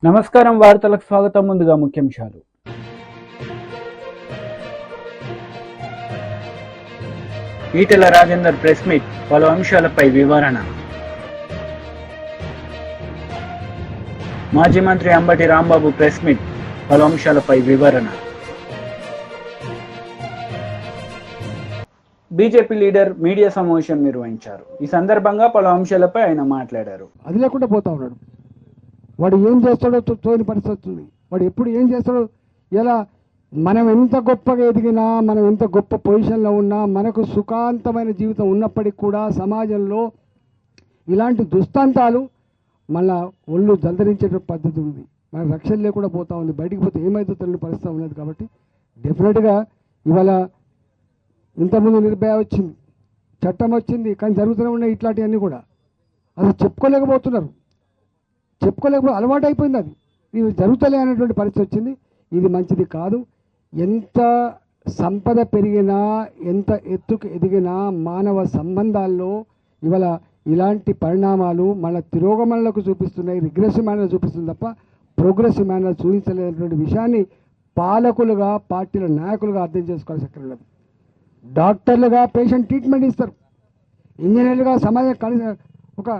నమస్కారం, వార్తలకు స్వాగతం. ముందుగా ముఖ్యాంశాలు. ఈటెల రాజేందర్ ప్రెస్ మీట్, పలు అంశాలపై వివరణ. మాజీ మంత్రి అంబటి రాంబాబు ప్రెస్ మీట్, పలు అంశాలపై వివరణ. బీజేపీ లీడర్ మీడియా సమావేశం నిర్వహించారు. ఈ సందర్భంగా పలు అంశాలపై ఆయన మాట్లాడారు. అది లేకుండా పోతా ఉన్నాడు. వాడు ఏం చేస్తాడో తోని పరిస్థితి వస్తుంది. వాడు ఎప్పుడు ఏం చేస్తాడో, ఎలా మనం ఎంత గొప్పగా ఎదిగినా, మనం ఎంత గొప్ప పొజిషన్లో ఉన్నా, మనకు సుఖాంతమైన జీవితం ఉన్నప్పటికీ కూడా సమాజంలో ఇలాంటి దుస్తాంతాలు మళ్ళా ఒళ్ళు జల్దరించే పద్ధతి ఉంది. మన రక్షణ లేకుండా పోతా ఉంది. బయటికి పోతే ఏమైతే తెలియని పరిస్థితి ఉన్నది. కాబట్టి డెఫినెట్గా ఇవాళ ఇంతకుముందు నిర్భయ వచ్చింది, చట్టం వచ్చింది, కానీ జరుగుతూనే ఉన్నాయి ఇట్లాంటివన్నీ కూడా. అసలు చెప్పుకోలేకపోతున్నారు, అలవాటు అయిపోయింది. అది ఇవి జరుగుతలే అనేటువంటి పరిస్థితి వచ్చింది. ఇది మంచిది కాదు. ఎంత సంపద పెరిగినా, ఎంత ఎత్తుకు ఎదిగినా మానవ సంబంధాల్లో ఇవాళ ఇలాంటి పరిణామాలు మన తిరోగమనలకు చూపిస్తున్నాయి, రిగ్రెసివ్ మేనర్ చూపిస్తుంది తప్ప ప్రోగ్రెసివ్ మేనర్ చూపించలేనటువంటి విషయాన్ని పాలకులుగా, పార్టీల నాయకులుగా అర్థం చేసుకోవాల్సి అక్కడ ఉన్నది. డాక్టర్లుగా పేషెంట్ ట్రీట్మెంట్ ఇస్తారు, ఇంజనీర్లుగా సమాజం కలిసి ఒక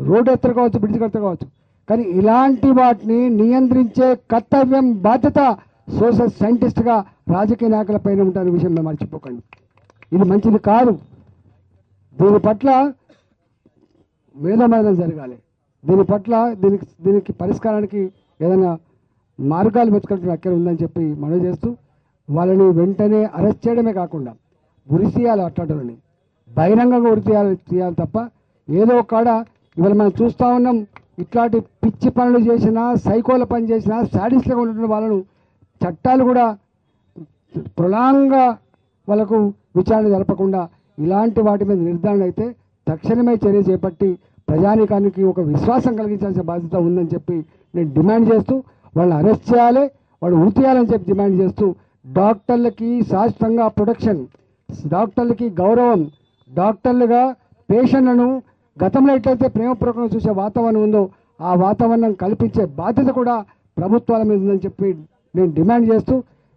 రోడ్డు ఎత్తరు కావచ్చు, బ్రిడ్జ్ కడతారు కావచ్చు, కానీ ఇలాంటి వాటిని నియంత్రించే కర్తవ్యం, బాధ్యత సోషల్ సైంటిస్ట్గా రాజకీయ నాయకులపైన ఉంటారనే విషయం మేము మర్చిపోకండి. ఇది మంచిది కాదు. దీని పట్ల మేధోమథనం జరగాలి. దీని పట్ల దీనికి పరిష్కారానికి ఏదైనా మార్గాలు వెతకడం అక్కడ ఉందని చెప్పి మనవి చేస్తూ, వాళ్ళని వెంటనే అరెస్ట్ చేయడమే కాకుండా ఉరి తీయాలి. అట్లాంటివని బహిరంగంగా ఉరి తీయాలి తప్ప ఏదో కాడ ఇవాళ మనం చూస్తూ ఉన్నాం. ఇట్లాంటి పిచ్చి పనులు చేసినా, సైకోల పని చేసినా, సాడిస్ట్గా ఉన్నటువంటి వాళ్ళను చట్టాలు కూడా ప్రొలాంగా వాళ్ళకు విచారణ జరపకుండా ఇలాంటి వాటి మీద నిర్ధారణ అయితే తక్షణమే చర్య చేపట్టి ప్రజానీకానికి ఒక విశ్వాసం కలిగించాల్సిన బాధ్యత ఉందని చెప్పి నేను డిమాండ్ చేస్తూ, వాళ్ళని అరెస్ట్ చేయాలి, వాళ్ళు ఉరి తీయాలని చెప్పి డిమాండ్ చేస్తూ, డాక్టర్లకి శాశ్వతంగా ప్రొటెక్షన్, డాక్టర్లకి గౌరవం, డాక్టర్లుగా పేషెంట్లను గతంలో ఎట్లయితే ప్రేమపూర్వకంగా చూసే వాతావరణం ఉందో ఆ వాతావరణం కల్పించే బాధ్యత కూడా ప్రభుత్వాల మీద ఉందని చెప్పి నేను డిమాండ్ చేస్తూ,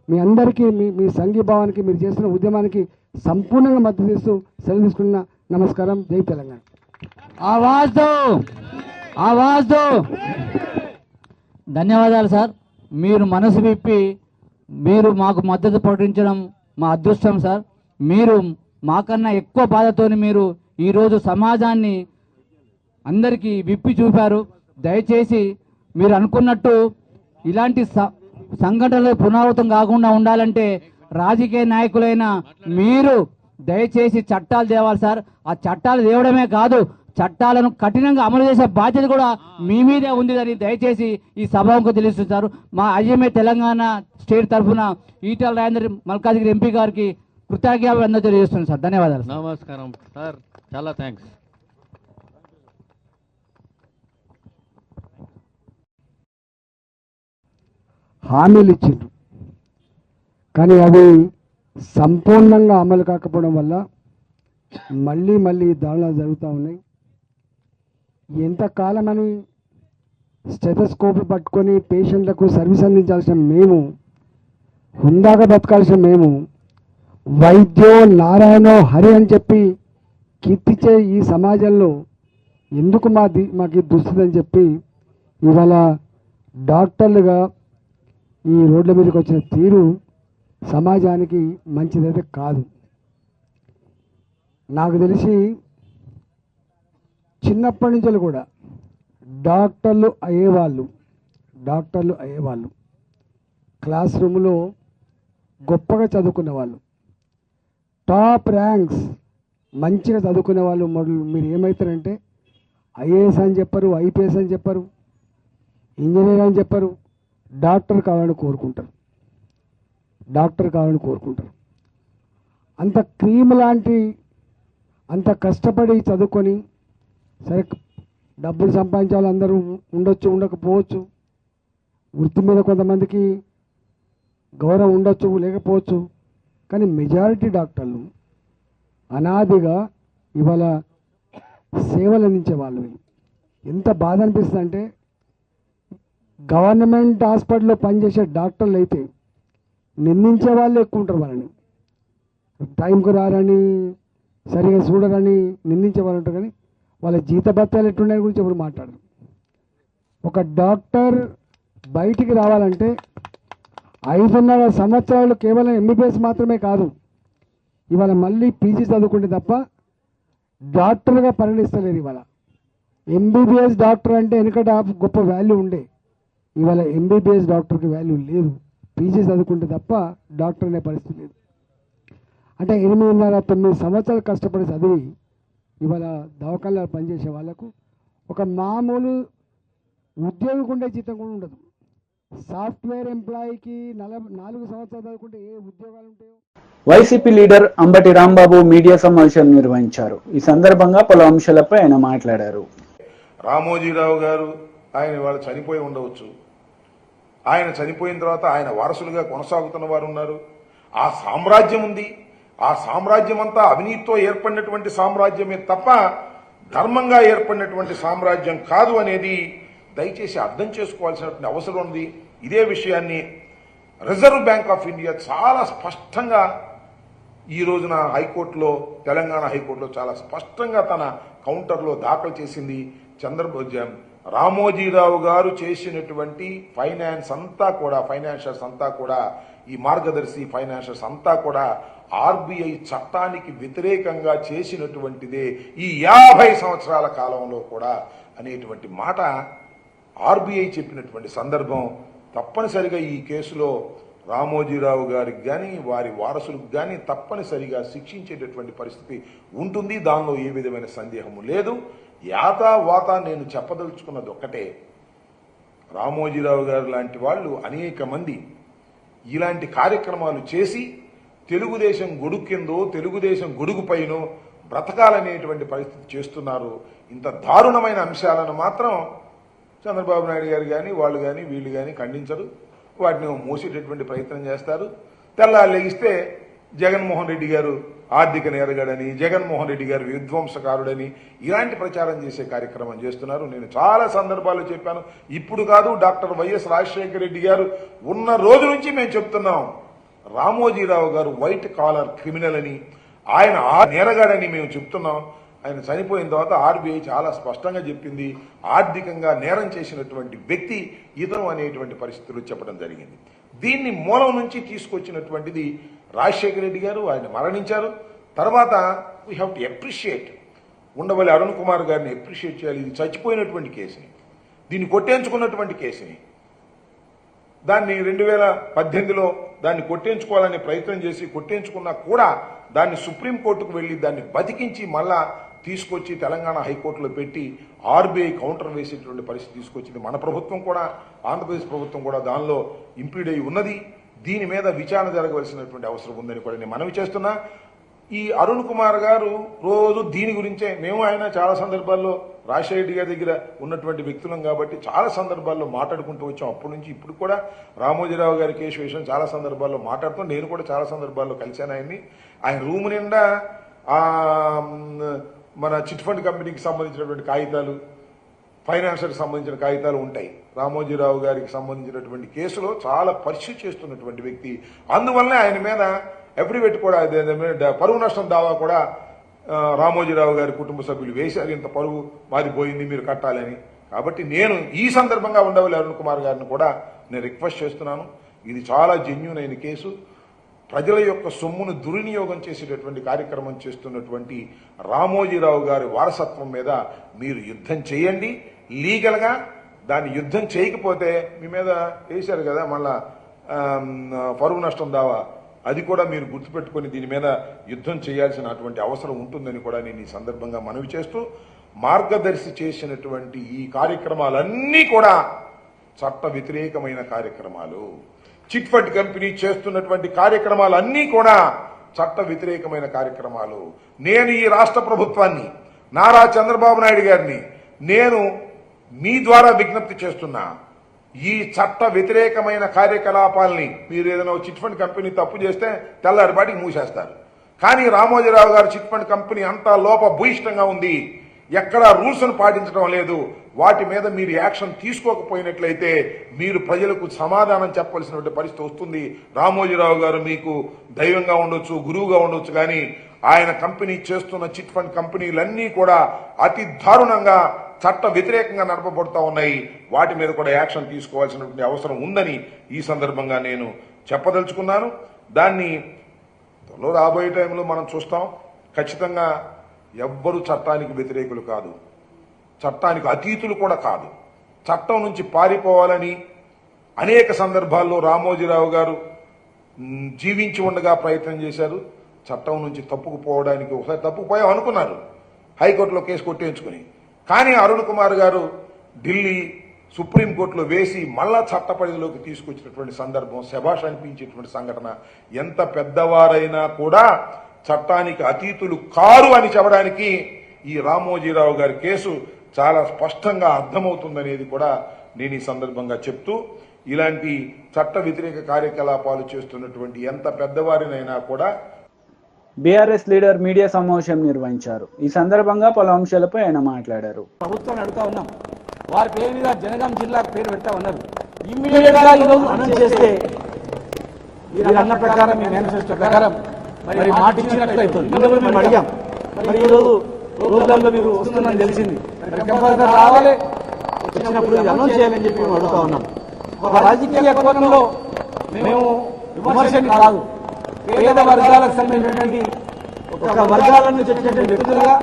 మీ అందరికీ మీ సంఘీభావానికి, మీరు చేసిన ఉద్యమానికి సంపూర్ణంగా మద్దతు ఇస్తూ సెలవు తీసుకున్న నమస్కారం. జై తెలంగాణ. ఆవాజ్ దో. ధన్యవాదాలు సార్. మీరు మనసు విప్పి మీరు మాకు మద్దతు ప్రకటించడం మా అదృష్టం సార్. మీరు మాకన్నా ఎక్కువ బాధతోని మీరు ఈరోజు సమాజాన్ని అందరికీ విప్పి చూపారు. దయచేసి మీరు అనుకున్నట్టు ఇలాంటి సంఘటనలు పునరావృతం కాకుండా ఉండాలంటే రాజకీయ నాయకులైన మీరు దయచేసి చట్టాలు తేవాలి సార్. ఆ చట్టాలు తేవడమే కాదు, చట్టాలను కఠినంగా అమలు చేసే బాధ్యత కూడా మీ మీదే ఉందని దయచేసి ఈ సభకు తెలుస్తున్నారు. మా ఐఎంఏ తెలంగాణ స్టేట్ తరఫున ఈటెల రాజేందర్ మల్కాజ్గిరి ఎంపీ గారికి కృతజ్ఞతలు తెలియజేస్తున్నాను సార్. ధన్యవాదాలు. నమస్కారం సార్, చాలా థ్యాంక్స్. హామీలు ఇచ్చిండ్రు, కానీ అవి సంపూర్ణంగా అమలు కాకపోవడం వల్ల మళ్ళీ దాడులు జరుగుతూ ఉన్నాయి. ఎంతకాలమని స్టెథోస్కోప్ పట్టుకొని పేషెంట్లకు సర్వీస్ అందించాల్సిన మేము, హుందాగా బతకాల్సిన మేము, వైద్యో నారాయణో హరి అని చెప్పి కీర్తించే ఈ సమాజంలో ఎందుకు మాకు దుస్థితి అని చెప్పి ఇవాళ డాక్టర్లుగా ఈ రోడ్ల మీదకి వచ్చిన తీరు సమాజానికి మంచిదైతే కాదు. నాకు తెలిసి చిన్నప్పటి నుంచి కూడా డాక్టర్లు అయ్యేవాళ్ళు క్లాస్ రూమ్లో గొప్పగా చదువుకునే వాళ్ళు, టాప్ ర్యాంక్స్ మంచిగా చదువుకునే వాళ్ళు మీరు ఏమవుతారంటే ఐఏఎస్ అని చెప్పరు, ఐపీఎస్ అని చెప్పరు, ఇంజనీర్ అని చెప్పరు, డాక్టర్ కావాలని కోరుకుంటారు. అంత క్రీమ్ లాంటి, అంత కష్టపడి చదువుకొని, సరే డబ్బులు సంపాదించాలి, అందరూ ఉండొచ్చు, ఉండకపోవచ్చు, వృత్తి మీద కొంతమందికి గౌరవం ఉండొచ్చు, లేకపోవచ్చు, కానీ మెజారిటీ డాక్టర్లు అనాదిగా ఇవాళ సేవలు అందించే వాళ్ళు. ఎంత బాధ అనిపిస్తుంది అంటే గవర్నమెంట్ హాస్పిటల్లో పనిచేసే డాక్టర్లు అయితే నిందించే వాళ్ళు ఎక్కువ ఉంటారు. వాళ్ళని టైంకు రారని, సరిగా చూడరని నిందించే వాళ్ళు ఉంటారు. కానీ వాళ్ళ జీతభత్యాలు ఎట్లుండే గురించి ఎప్పుడు మాట్లాడరు. ఒక డాక్టర్ బయటికి రావాలంటే 5.5 సంవత్సరాలు కేవలం ఎంబీబీఎస్ మాత్రమే కాదు, ఇవాళ మళ్ళీ పీజీ చదువుకుంటే తప్ప డాక్టర్గా పరిగణిస్తలేరు. ఇవాళ ఎంబీబీఎస్ డాక్టర్ అంటే వెనుకట గొప్ప వాల్యూ ఉండే, ఇవాళ ఎంబీబీఎస్ డాక్టర్కి వాల్యూ లేదు. పీజీ చదువుకుంటే తప్ప డాక్టర్ అనే పరిస్థితి లేదు. అంటే 8.5-9 సంవత్సరాలు కష్టపడి చదివి ఇవాళ దవాఖానలో పనిచేసే వాళ్ళకు ఒక మామూలు ఉద్యోగికి ఉండే జీతం కూడా ఉండదు. సాఫ్ట్వేర్ ఎంప్లాయీకి 4 సంవత్సరాలు చదువుకుంటే ఏ ఉద్యోగాలు ఉంటాయో. YCP leader Ambati Rambabu media సమావేశం నిర్వహించారు. ఈ సందర్భంగా పలు అంశాలపై ఆయన మాట్లాడారు. రామోజీరావు గారు ఆయన వాళ్ళు చనిపోయి ఉండవచ్చు. ఆయన చనిపోయిన తర్వాత ఆయన వారసులుగా కొనసాగుతున్న వారు ఉన్నారు. ఆ సామ్రాజ్యం ఉంది. ఆ సామ్రాజ్యం అంతా అవినీతితో ఏర్పడినటువంటి సామ్రాజ్యమే తప్ప ధర్మంగా ఏర్పడినటువంటి సామ్రాజ్యం కాదు అనేది దయచేసి అర్థం చేసుకోవాల్సినటువంటి అవసరం ఉంది. ఇదే విషయాన్ని రిజర్వ్ బ్యాంక్ ఆఫ్ ఇండియా చాలా స్పష్టంగా ఈ రోజున హైకోర్టులో, తెలంగాణ హైకోర్టులో చాలా స్పష్టంగా తన కౌంటర్లో దాఖలు చేసింది. రామోజీరావు గారు చేసినటువంటి ఫైనాన్షియర్స్ అంతా కూడా ఈ మార్గదర్శి ఫైనాన్షియర్స్ అంతా కూడా ఆర్బీఐ చట్టానికి వ్యతిరేకంగా చేసినటువంటిదే ఈ 50 సంవత్సరాల కాలంలో కూడా అనేటువంటి మాట ఆర్బీఐ చెప్పినటువంటి సందర్భం. తప్పనిసరిగా ఈ కేసులో రామోజీరావు గారికి కానీ వారి వారసులకు కానీ తప్పనిసరిగా శిక్షించేటటువంటి పరిస్థితి ఉంటుంది. దానిలో ఏ విధమైన సందేహము లేదు. యాతావాత నేను చెప్పదలుచుకున్నది ఒక్కటే, రామోజీరావు గారు లాంటి వాళ్ళు అనేక మంది ఇలాంటి కార్యక్రమాలు చేసి తెలుగుదేశం గొడుగు కిందో తెలుగుదేశం గొడుగు పైనో బ్రతకాలనేటువంటి పరిస్థితి చేస్తున్నారు. ఇంత దారుణమైన అంశాలను మాత్రం చంద్రబాబు నాయుడు గారు కానీ వాళ్ళు కానీ వీళ్ళు కానీ ఖండించరు. వాటిని మోసేటటువంటి ప్రయత్నం చేస్తారు. తెల్లారు లెగిస్తే జగన్మోహన్ రెడ్డి గారు ఆర్థిక నేరగాడని, జగన్మోహన్ రెడ్డి గారు విధ్వంసకారుడని ఇలాంటి ప్రచారం చేసే కార్యక్రమం చేస్తున్నారు. నేను చాలా సందర్భాల్లో చెప్పాను. ఇప్పుడు కాదు, డాక్టర్ వైఎస్ రాజశేఖర రెడ్డి గారు ఉన్న రోజు నుంచి మేము చెప్తున్నాం, రామోజీరావు గారు వైట్ కాలర్ క్రిమినల్ అని, ఆయన నేరగాడని మేము చెప్తున్నాం. ఆయన చనిపోయిన తర్వాత ఆర్బీఐ చాలా స్పష్టంగా చెప్పింది, ఆర్థికంగా నేరం చేసినటువంటి వ్యక్తి ఇతను అనేటువంటి పరిస్థితులు చెప్పడం జరిగింది. దీన్ని మూలం నుంచి తీసుకొచ్చినటువంటిది రాజశేఖర రెడ్డి గారు. ఆయన మరణించారు. తర్వాత we have to appreciate, Undavalli Arun Kumar గారిని అప్రిషియేట్ చేయాలి. ఇది చచ్చిపోయినటువంటి కేసుని, దీన్ని కొట్టేంచుకున్నటువంటి కేసుని, దాన్ని 2018లో దాన్ని కొట్టేంచుకోవాలనే ప్రయత్నం చేసి కొట్టేంచుకున్నా కూడా దాన్ని సుప్రీంకోర్టుకు వెళ్లి దాన్ని బతికించి మళ్ళా తీసుకొచ్చి తెలంగాణ హైకోర్టులో పెట్టి ఆర్బీఐ కౌంటర్ వేసేటువంటి పరిస్థితి తీసుకొచ్చింది మన ప్రభుత్వం కూడా. ఆంధ్రప్రదేశ్ ప్రభుత్వం కూడా దానిలో ఇంప్లీడ్ అయి ఉన్నది. దీని మీద విచారణ జరగవలసినటువంటి అవసరం ఉందని కూడా నేను మనవి చేస్తున్నా. ఈ అరుణ్ కుమార్ గారు రోజు దీని గురించే, మేము ఆయన చాలా సందర్భాల్లో రాజశేఖర రెడ్డి గారి దగ్గర ఉన్నటువంటి వ్యక్తులం కాబట్టి చాలా సందర్భాల్లో మాట్లాడుకుంటూ వచ్చాం. అప్పటి నుంచి ఇప్పుడు కూడా రామోజీరావు గారి కేసు విషయం చాలా సందర్భాల్లో మాట్లాడుతాం. నేను కూడా చాలా సందర్భాల్లో కలిశాను ఆయన్ని. ఆయన రూమ్ నిండా మన చిట్ ఫండ్ కంపెనీకి సంబంధించినటువంటి కాగితాలు, ఫైనాన్షియల్కి సంబంధించిన కాగితాలు ఉంటాయి. రామోజీరావు గారికి సంబంధించినటువంటి కేసులో చాలా పరిశీలి చేస్తున్నటువంటి వ్యక్తి. అందువల్లనే ఆయన మీద అఫిడవిట్ కూడా, పరువు నష్టం దావా కూడా రామోజీరావు గారి కుటుంబ సభ్యులు వేశారు. ఇంత పరువు మారిపోయింది, మీరు కట్టాలని. కాబట్టి నేను ఈ సందర్భంగా ఉండవల్లి అరుణ్ కుమార్ గారిని కూడా నేను రిక్వెస్ట్ చేస్తున్నాను. ఇది చాలా జెన్యూన్ అయిన కేసు. ప్రజల యొక్క సొమ్మును దుర్వినియోగం చేసేటటువంటి కార్యక్రమం చేస్తున్నటువంటి రామోజీరావు గారి వారసత్వం మీద మీరు యుద్ధం చేయండి లీగల్గా. దాన్ని యుద్ధం చేయకపోతే మీ మీద వేశారు కదా మళ్ళా పరువు నష్టం దావా, అది కూడా మీరు గుర్తుపెట్టుకుని దీని మీద యుద్ధం చేయాల్సినటువంటి అవసరం ఉంటుందని కూడా నేను ఈ సందర్భంగా మనవి చేస్తూ, మార్గదర్శి చేసినటువంటి ఈ కార్యక్రమాలన్నీ కూడా చట్ట వ్యతిరేకమైన కార్యక్రమాలు. చిట్ ఫండ్ కంపెనీ చేస్తున్నటువంటి కార్యక్రమాలన్నీ కూడా చట్ట వ్యతిరేకమైన కార్యక్రమాలు. నేను ఈ రాష్ట్ర ప్రభుత్వాన్ని, నారా చంద్రబాబు నాయుడు గారిని నేను మీ ద్వారా విజ్ఞప్తి చేస్తున్నా, ఈ చట్ట వ్యతిరేకమైన కార్యకలాపాలని మీరు ఏదైనా చిట్ ఫండ్ కంపెనీ తప్పు చేస్తే తెల్లారిపాటికి మూసేస్తారు. కానీ రామోజీరావు గారు చిట్ ఫండ్ కంపెనీ అంతా లోపభూయిష్టంగా ఉంది. ఎక్కడ రూల్స్ను పాటించడం లేదు. వాటి మీద మీరు యాక్షన్ తీసుకోకపోయినట్లయితే మీరు ప్రజలకు సమాధానం చెప్పవలసినటువంటి పరిస్థితి వస్తుంది. రామోజీరావు గారు మీకు దైవంగా ఉండొచ్చు, గురువుగా ఉండొచ్చు, కానీ ఆయన కంపెనీ చేస్తున్న చిట్ ఫండ్ కంపెనీలన్నీ కూడా అతి దారుణంగా చట్ట వ్యతిరేకంగా నడపబడుతూ ఉన్నాయి. వాటి మీద కూడా యాక్షన్ తీసుకోవాల్సినటువంటి అవసరం ఉందని ఈ సందర్భంగా నేను చెప్పదలుచుకున్నాను. దాన్ని రాబోయే టైంలో మనం చూస్తాం. ఖచ్చితంగా ఎవ్వరూ చట్టానికి వ్యతిరేకులు కాదు, చట్టానికి అతీతులు కూడా కాదు. చట్టం నుంచి పారిపోవాలని అనేక సందర్భాల్లో రామోజీరావు గారు జీవించి ఉండగా ప్రయత్నం చేశారు. చట్టం నుంచి తప్పుకుపోవడానికి ఒకసారి తప్పుకుపోయాం అనుకున్నారు, హైకోర్టులో కేసు కొట్టేయించుకుని. కానీ అరుణ్ కుమార్ గారు ఢిల్లీ సుప్రీంకోర్టులో వేసి మళ్ళా చట్ట పరిధిలోకి తీసుకొచ్చినటువంటి సందర్భం శభాష్ అనిపించేటువంటి సంఘటన. ఎంత పెద్దవారైనా కూడా చట్టానికి అతీతులు కారు అని చెప్పడానికి ఈ రామోజీరావు గారి కేసు చాలా స్పష్టంగా అర్థమవుతుందనేది కూడా నేను ఈ సందర్భంగా చెప్తూ, ఇలాంటి చట్ట వ్యతిరేక కార్యకలాపాలు చేస్తున్నటువంటి ఎంత పెద్దవారినైనా కూడా బీఆర్ఎస్ లీడర్ మీడియా సమావేశం నిర్వహించారు. ఈ సందర్భంగా పలు అంశాలపై ఆయన మాట్లాడారు. ప్రభుత్వాన్ని అడుగుతా ఉన్నాం, వారి పేరు మీద జనగాం జిల్లాకు పేరు పెడతా ఉన్నారు. ఇమ్మీడియట్ గా ఈరోజు అనౌన్స్ చేస్తే మీరు అన్న ప్రకారం మీ మేనిఫెస్టో ప్రకారం మరి మాట ఇచ్చినట్లు అవుతుంది. మేము అడిగాం, మరి ఈరోజు ప్రోగ్రాంలో మీరు వస్తుందని తెలిసింది, కంపల్సరీ రావాలి, వచ్చినప్పుడు ఇది అనౌన్స్ చేయాలని చెప్పి మేము అడుగుతా ఉన్నాం. ఒక రాజకీయ కోణంలో మేము విమర్శని కాదు, పేద వర్గాలకు సంబంధించినటువంటి ఒక వర్గాలను చెప్పినటువంటి వ్యక్తులుగా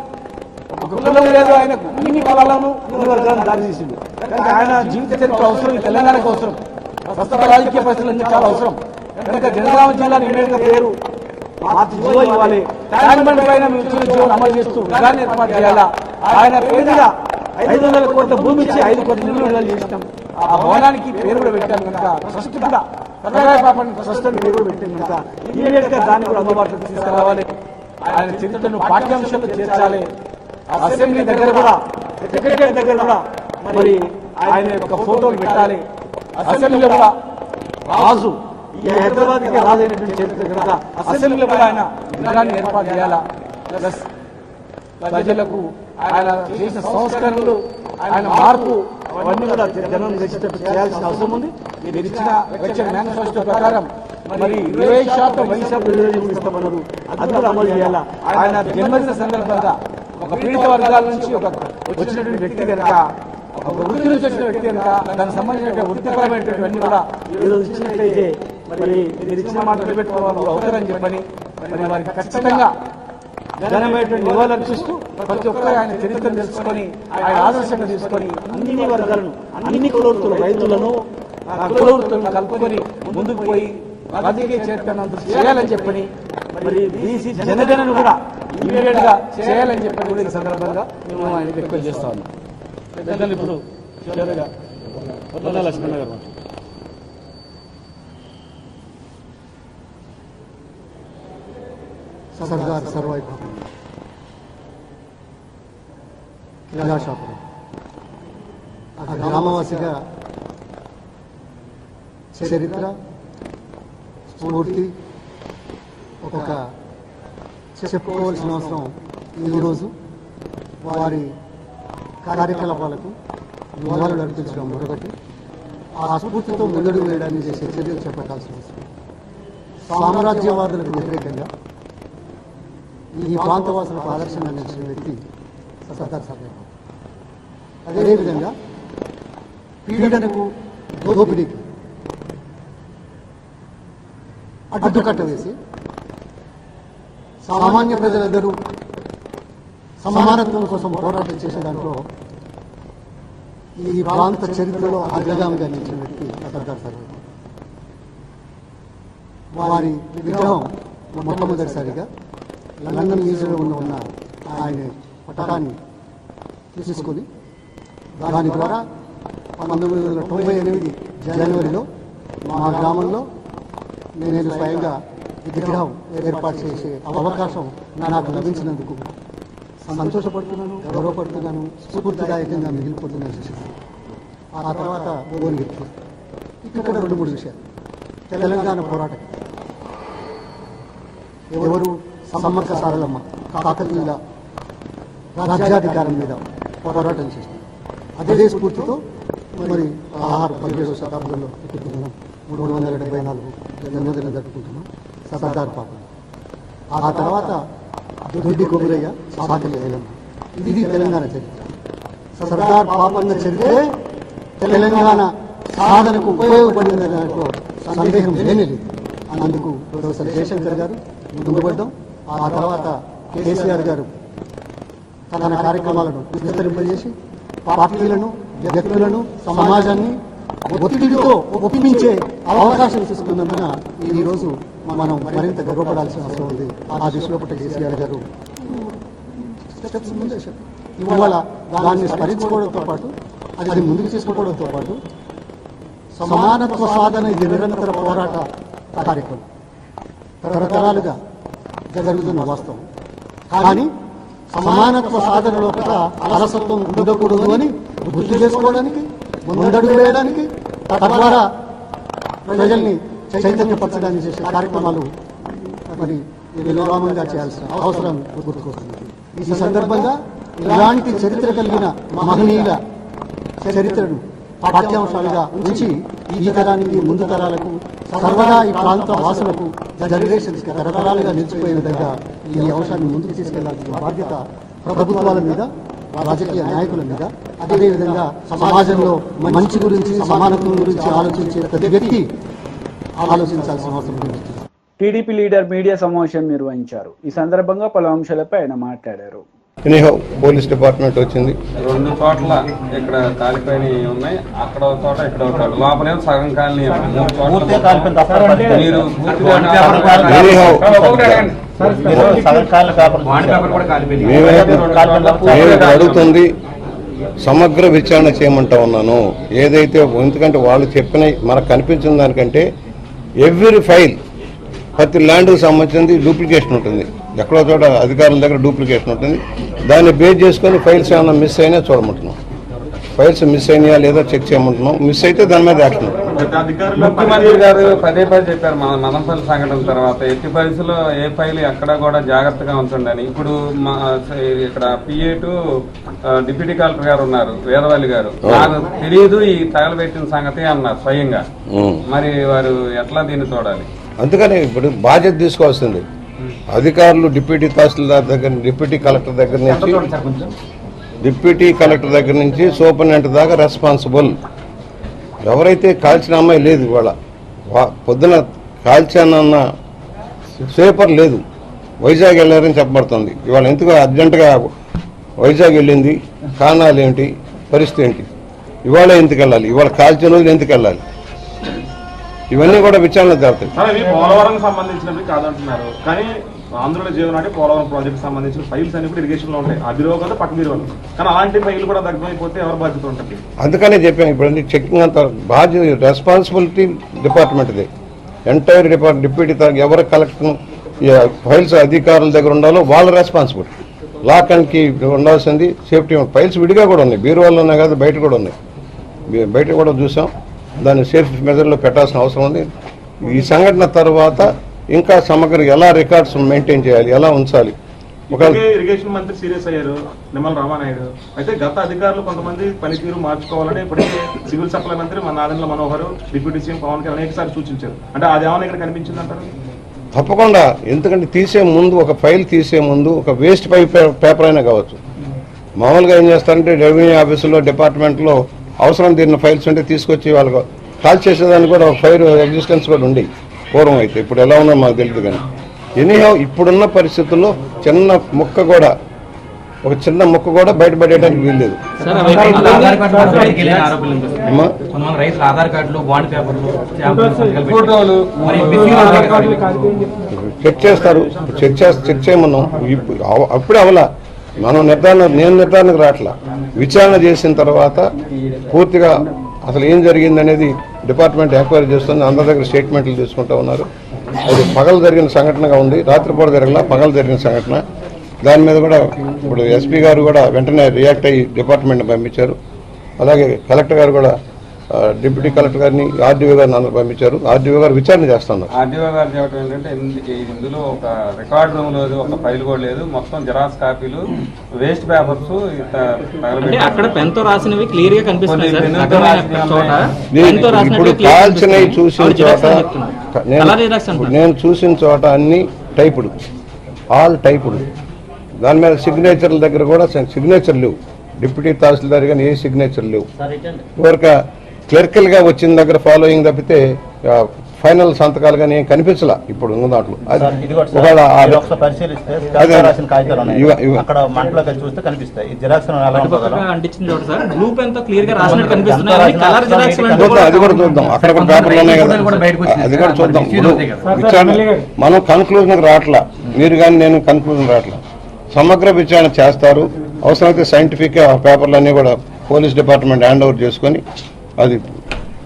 ఒక కులం లేదు, ఆయన అన్ని కులాలను అన్ని వర్గాలను దారి తీసింది. కనుక ఆయన జీవిత చరిత్ర అవసరం, తెలంగాణకు అవసరం, ప్రస్తుత రాజకీయ పరిస్థితులు చాలా అవసరం. కనుక జనగామ జిల్లాని ఇమీడియట్ పేరు మార్చి జీవో ఇవ్వాలి. ట్యాంక్మెంట్ పైన మేము ఇచ్చిన జీవోను అమలు చేస్తూ విధాన్ని ఏర్పాటు చేయాలా. ఆయన పేరు మీద 500 కోట్ల భూమి ఇచ్చి 5 కోట్ల నిధులు చేసినాం. ఆ భవనానికి పేరు కూడా పెట్టాం కనుక ట్రస్ట్ కూడా ట్రస్ట్ అని పేరు కూడా పెట్టాం కనుక ఇమీడియట్ గా దాన్ని కూడా అందుబాటులోకి తీసుకురావాలి. ఆయన చరిత్రను పాఠ్యాంశాల్లో చేర్చాలి. అసెంబ్లీ దగ్గర కూడా, సెక్రటరీ దగ్గర కూడా మరి ఆయన యొక్క ఫోటోలు పెట్టాలి. అసెంబ్లీలో కూడా రాజు, ఈ హైదరాబాద్కి రాజైనటువంటి చరిత్ర కనుక అసెంబ్లీలో కూడా ఆయన విధానాన్ని ఏర్పాటు చేయాలా. ప్లస్ ప్రజలకు ఆయన చేసిన సంస్కరణలు, ఆయన మార్పు అవన్నీ కూడా జనం తెచ్చేటట్టు చేయాల్సిన అవసరం ఉంది. మీరు ఇచ్చిన మేనిఫెస్టో ప్రకారం మరి 20% వైశాఖ రిజర్వేషన్ ఇస్తామన్నారు, అది కూడా అమలు చేయాలా. ఆయన జన్మదిన సందర్భంగా ఒక పీడిత వర్గాల నుంచి ఒక వచ్చినటువంటి వ్యక్తి కనుక, ఒక వృత్తి నుంచి వచ్చిన వ్యక్తి కనుక దానికి సంబంధించిన వృత్తిపరమైనటువంటి కూడా ఈరోజు ఇచ్చినట్లయితే మరి మీరు ఇచ్చిన మాట నిలబెట్టుకోవాలి అవుతారని చెప్పని మరి వారికి ఖచ్చితంగా ఘనమైనటువంటి నివాళులు అర్పిస్తూ ప్రతి ఒక్కరు ఆయన చరిత్రను తెలుసుకొని ఆయన ఆదర్శంగా తీసుకొని అన్ని వర్గాలను, అన్ని కులవృత్తులు, రైతులను, కులవృత్తులను కలుపుకొని ముందుకు పోయి రాజకీయ చరిత్రను చేయాలని చెప్పని మరి బీసీ జనగణను కూడా ఇమీడియట్ గా చేయాలని చెప్పని కూడా ఈ సందర్భంగా మేము ఆయన రిక్వెస్ట్ చేస్తా ఉన్నాం. పెద్దలు ఇప్పుడు లక్ష్మణ గారు సర్దార్ సర్వాయి బాబు కిలాషాపురం ఆ గ్రామవాసిగా చరిత్ర, స్ఫూర్తి ఒక చెప్పుకోవాల్సిన అవసరం ఈరోజు. వారి కార్యకలాపాలకు నివాళులు అర్పించడం మరొకటి. ఆ స్ఫూర్తితో ముందడుగు వేయడానికి చేసే చర్యలు చేపట్టాల్సిన అవసరం. సామ్రాజ్యవాదులకు వ్యతిరేకంగా ఈ ప్రాంతవాసులకు ఆదర్శంగా నిలిచిన వ్యక్తి సర్దార్ సర్వాయి బాబు. అదేవిధంగా పీడనకు, దోపిడీకి అడ్డుకట్ట వేసి సామాన్య ప్రజలందరూ సమానత్వం కోసం పోరాటం చేసే దాంట్లో ఈ ప్రాంత చరిత్రలో అగ్రగామిగా నిలిచిన వ్యక్తి సర్దార్ సర్వాయి బాబు. వారి విగ్రహం మొట్టమొదటిసారిగా లండన్ మ్యూజియంలో ఉన్న ఆయన పటాన్ని తీసుకొని దాని ద్వారా 1998 జనవరిలో మా గ్రామంలో నేను స్వయంగా విగ్రహం ఏర్పాటు చేసే అవకాశం నాకు లభించినందుకు సంతోషపడుతున్నాను, గౌరవపడుతున్నాను, స్ఫూర్తిదాయకంగా మిగిలిపోతున్నాను. ఆ తర్వాత భువనగిరి ఇక్కడ 2-3 విషయాలు. తెలంగాణ పోరాటం ఎవరు సమ్మక్క సారలమ్మ, కాకతీయుల రాజ్యాధికారం మీద పోరాటం చేస్తారు. అదే స్ఫూర్తితో మరి 17వ శతాబ్దంలో 374 జన్మదినం జరుపుకుంటున్నాం సర్దార్ పాపన్న. ఆ తర్వాత దొడ్డి కొగురయ్య, సాకలి ఐలమ్మ. ఇది తెలంగాణ చరిత్ర. సర్దార్ పాపన్న చరిత్రే తెలంగాణ సాధనకు ఉపయోగపడిన దాంట్లో సందేహం లేనిది. అందుకు ప్రొఫెసర్ జయశంకర్ గారు ముందుపడ్డాం. ఆ తర్వాత కేసీఆర్ గారు తన కార్యక్రమాలను విస్తరింపజేసి పార్టీలను, వ్యక్తులను, సమాజాన్ని ఒత్తిడితో ఒప్పించే అవకాశం తీసుకున్నందున ఈ రోజు మనం మరింత గర్వపడాల్సిన అవసరం ఉంది. ఆ దిశలో పట్ల కేసీఆర్ గారు స్టెప్స్ ముందేశారు. ఇవాళ దాన్ని స్మరించుకోవడంతో పాటు, అది ముందుకు తీసుకోవడంతో పాటు సమానత్వ సాధన ఇది నిరంతర పోరాట కార్యక్రమం తరతరాలుగా జరుగుతున్న వాస్తవం. కానీ సమానత్వ సాధన లోపల అలసత్వం ఉండకూడదు అని గుర్తు చేసుకోవడానికి, ముందడుగు వేయడానికి, తద్వారా ప్రజల్ని చైతన్యపరచడానికి చేసే కార్యక్రమాలు మరి విరామంగా చేయాల్సిన అవసరం గుర్తుకొస్తుంది. ఈ సందర్భంగా ఇలాంటి చరిత్ర కలిగిన మహనీయుల చరిత్రను పాఠ్యాంశాలుగా ఉంచి ఈ తరానికి, ముందు తరాలకు, సర్వదా ఈ ప్రాంత వాసులకు, జనరేషన్స్ కి తరతరాలుగా నిలిచిపోయే విధంగా ఈ అంశాన్ని ముందుకు తీసుకెళ్లాల్సిన బాధ్యత ప్రభుత్వాల మీద, రాజకీయ నాయకుల మీద, అదేవిధంగా సమాజంలో మంచి గురించి, సమానత్వం గురించి ఆలోచించే ప్రతి వ్యక్తి ఆలోచించాల్సిన అవసరం ఉంది. టీడీపీ లీడర్ మీడియా సమావేశం నిర్వహించారు. ఈ సందర్భంగా పలు అంశాలపై ఆయన మాట్లాడారు. పోలీస్ డిపార్ట్మెంట్ వచ్చింది. 2 చోట్ల ఇక్కడ కాలిపోయి ఉన్నాయి, అక్కడ ఒక చోట, ఇక్కడ ఒక చోట, లోపలే సగం కాలనీ. మీరు అడుగుతుంది సమగ్ర విచారణ చేయమంటా ఉన్నాను. ఏదైతే, ఎందుకంటే వాళ్ళు చెప్పిన మనకు కనిపించిన దానికంటే ఎవ్రీ ఫైల్ ప్రతి ల్యాండ్కి సంబంధించింది డూప్లికేషన్ ఉంటుంది. ఎక్కడో చోట అధికారుల దగ్గర డూప్లికేషన్ ఉంటుంది. దాన్ని బేస్ చేసుకొని ఫైల్స్ ఏమైనా మిస్ అయినా చూడమంటున్నాం. ఫైల్స్ మిస్ అయినాయా లేదా చెక్ చేయమంటున్నాం. మిస్ అయితే దాని మీద యాక్షన్. ముఖ్యమంత్రి గారు పదే చెప్పారు మదనపల్లి సంఘటన తర్వాత, ఎట్టి పరిస్థితుల్లో ఏ ఫైల్ ఎక్కడ కూడా జాగ్రత్తగా ఉంచండి. ఇప్పుడు ఇక్కడ PA2 డిప్యూటీ కలెక్టర్ గారు ఉన్నారు, వేదవల్లి గారు. నాకు తెలియదు ఈ తగలబెట్టిన సంగతి అన్నారు స్వయంగా. మరి వారు ఎట్లా దీన్ని చూడాలి? అందుకని ఇప్పుడు బాధ్యత తీసుకోవాల్సింది అధికారులు. డిప్యూటీ తహసీల్దార్ దగ్గర, డిప్యూటీ కలెక్టర్ దగ్గర నుంచి సూపరింటెండెంట్ దాకా రెస్పాన్సిబుల్. ఎవరైతే కాల్చిన అమ్మాయి లేదు, ఇవాళ పొద్దున కాల్చానన్న పేపర్ లేదు, వైజాగ్ వెళ్ళారని చెప్పబడుతుంది. ఇవాళ ఎందుకు అర్జెంటుగా వైజాగ్ వెళ్ళింది, కారణాలు ఏమిటి, పరిస్థితి ఏంటి, ఇవాళ ఎందుకు వెళ్ళాలి, ఇవాళ కాల్చిన రోజులు ఎందుకు వెళ్ళాలి, ఇవన్నీ కూడా విచారణ జరుగుతాయి. పోలవరం సంబంధించినవి కాదంటున్నారు, కానీ ఆంధ్రుల జీవనాడి పోలవరం ప్రాజెక్ట్ సంబంధించిన ఫైల్స్ అన్ని కూడా ఇరిగేషన్ లో ఉంటాయి. అభిరోగాలు పక్క బిరోగాలు, కానీ అలాంటి ఫైల్ కూడా దగ్గరైపోతే ఎవరు బాధ్యత ఉంటుంది? అందుకనే చెప్పాను, ఇప్పుడు చెకింగ్ అంత బాధ్యత రెస్పాన్సిబిలిటీ డిపార్ట్మెంట్ది. ఎంటైర్ డిప్యూటీ ఎవరు కలెక్టర్ ఫైల్స్ అధికారుల దగ్గర ఉండాలో వాళ్ళ రెస్పాన్సిబిలిటీ. లాక్ అండ్ కీ ఉండాల్సింది. సేఫ్టీ ఫైల్స్ విడిగా కూడా ఉన్నాయి, బీరువాళ్ళు ఉన్నాయి కాదు, బయట కూడా ఉన్నాయి. బయట కూడా చూసాం. దాన్ని సేఫ్ మెజర్లో పెట్టాల్సిన అవసరం ఉంది. ఈ సంఘటన తర్వాత ఇంకా సమగ్ర ఎలా రికార్డ్స్ మెయింటైన్ చేయాలి, ఎలా ఉంచాలి. ఇరిగేషన్ మంత్రి సీరియస్ అయ్యారు, నిమ్మల రామానాయుడు. అయితే గత అధికారులు కొంతమంది పనితీరు మార్చుకోవాలని ఇప్పటికే సివిల్ సప్లై మంత్రి నాదెండ్ల మనోహర్, డిప్యూటీ సీఎం పవన్ కళ్యాణ్ అనేకసార్లు సూచించారు. అంటే అది ఏమైనా ఇక్కడ కనిపించింది అంటారు? తప్పకుండా. ఎందుకంటే తీసే ముందు, ఒక ఫైల్ తీసే ముందు ఒక వేస్ట్ పేపర్ అయినా కావచ్చు. మామూలుగా ఏం చేస్తారంటే రెవెన్యూ ఆఫీసులో, డిపార్ట్మెంట్లో అవసరం తీరిన ఫైల్స్ ఉంటే తీసుకొచ్చి వాళ్ళకు కాల్ చేసేదానికి కూడా ఒక ఫైర్ ఎగ్జిస్టెన్స్ కూడా ఉండి పూర్వం. అయితే ఇప్పుడు ఎలా ఉందో మాకు తెలియదు. కానీ ఎనీహౌ ఇప్పుడున్న పరిస్థితుల్లో చిన్న ముక్క కూడా బయటపడేయడానికి వీల్లేదు. చెక్ చేస్తారు, చెక్ చేయమన్నాం. అప్పుడే అవలా మనం నిర్ధారణకు రావట్లా. విచారణ చేసిన తర్వాత పూర్తిగా అసలు ఏం జరిగింది అనేది డిపార్ట్మెంట్ ఎంక్వైరీ చేస్తుంది. అందరి దగ్గర స్టేట్మెంట్లు తీసుకుంటూ ఉన్నారు. అది పగలు జరిగిన సంఘటనగా ఉంది, రాత్రిపూట జరగల, పగలు జరిగిన సంఘటన. దాని మీద కూడా ఇప్పుడు SP గారు కూడా వెంటనే రియాక్ట్ అయ్యి డిపార్ట్మెంట్ పంపించారు. అలాగే కలెక్టర్ గారు కూడా డిప్యూటీ కలెక్టర్ గారిని, ఆర్డీఓ గారిని అందరూ పంపించారు. ఆర్డీఓ గారు విచారణ చేస్తున్నారు. ఆర్డీఓ గారు చెప్పడం ఏంటంటే ఇందులో ఒక రికార్డ్ రూమ్ లేదు, ఒక ఫైల్ కూడా లేదు, మొత్తం జిరాక్స్ కాపీలు, వేస్ట్ పేపర్స్ అక్కడ పెన్తో రాసినవి క్లియర్ గా కనిపిస్తున్నాయి. ఇప్పుడు కాల్చినవి చూసిన చోట, నేను చూసిన చోట అన్ని టైపుడు, ఆల్ టైపుడు. దాని మీద సిగ్నేచర్ల దగ్గర కూడా సిగ్నేచర్ లేవు. డిప్యూటీ తహసీల్దార్ కానీ ఏ సిగ్నేచర్ లేవు. ఎవరిక క్లర్కల్ గా వచ్చిన దగ్గర ఫాలోయింగ్ తప్పితే ఫైనల్ సంతకాలు కానీ ఏం కనిపించలా ఇప్పుడు ఉన్న దాంట్లో. అది కూడా చూద్దాం, అక్కడ కూడా పేపర్లు ఉన్నాయి కదా, అది కూడా చూద్దాం. మనం కన్క్లూజన్ రావట్లా, మీరు కానీ నేను కన్క్లూజన్ రావట్లా. సమగ్ర విచారణ చేస్తారు. అవసరమైతే సైంటిఫిక్ పేపర్లన్నీ కూడా పోలీస్ డిపార్ట్మెంట్ హ్యాండ్ ఓవర్ చేసుకొని అది.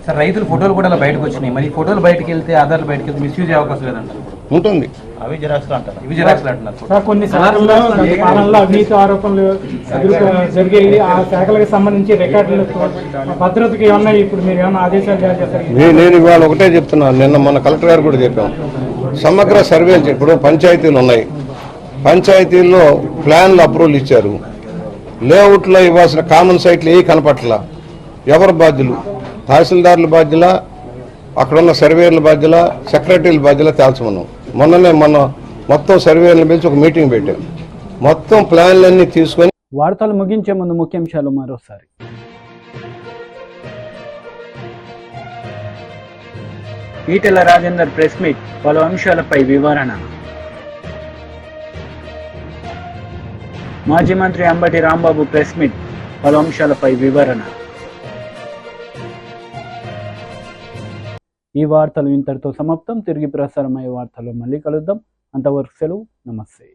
సార్ రైతుల ఫోటోలు కూడా బయటకు వచ్చినాయి, మరి ఫోటోలు బయటకు వెళ్తే, ఆధార్లు బయటకు వెళ్తే మిస్యూజ్ అయ్యే అవకాశం లేదంటారు. ఉంటుంది. అవి జిరాక్స్లు అంటారు, ఇవి జిరాక్స్లు అంటున్నారు. కొన్ని పాలనలో అవినీతి ఆరోపణలు జరిగేవి, ఆ శాఖలకు సంబంధించి రికార్డులు భద్రతకి ఏమన్నా ఇప్పుడు మీరు ఏమన్నా ఆదేశాలు జారీ చేస్తారు? నేను ఇవాళ ఒకటే చెప్తున్నాను, నిన్న మన కలెక్టర్ గారు కూడా చెప్పాం. సమగ్ర సర్వే ఇప్పుడు పంచాయతీలు ఉన్నాయి, పంచాయతీల్లో ప్లాన్లు అప్రూవల్ ఇచ్చారు, లేఅవుట్లో ఇవ్వాల్సిన కామన్ సైట్లు ఏ కనపట్ల. ఎవరు బాధ్యులు? తహసీల్దారుల బాధ్యుల, అక్కడున్న సర్వేర్ల బాధ్యుల, సెక్రటరీల బాధ్యుల తేల్చమన్నాం. మొన్న మొత్తం సర్వేర్లను పిలిచి ఒక మీటింగ్ పెట్టాం. మొత్తం ప్లాన్లన్నీ తీసుకొని. వార్తలు ముగించే ముందు ముఖ్యాంశాలు మరోసారి. ఈటెల రాజేందర్ ప్రెస్ మీట్, పలు అంశాలపై వివరణ. మాజీ మంత్రి అంబటి రాంబాబు ప్రెస్ మీట్, పలు అంశాలపై వివరణ. ఈ వార్తలు ఇంతటితో సమాప్తం. తిరిగి ప్రసారమయ్యే వార్తలు మళ్ళీ కలుద్దాం. అంతవరకు సెలవు. నమస్తే.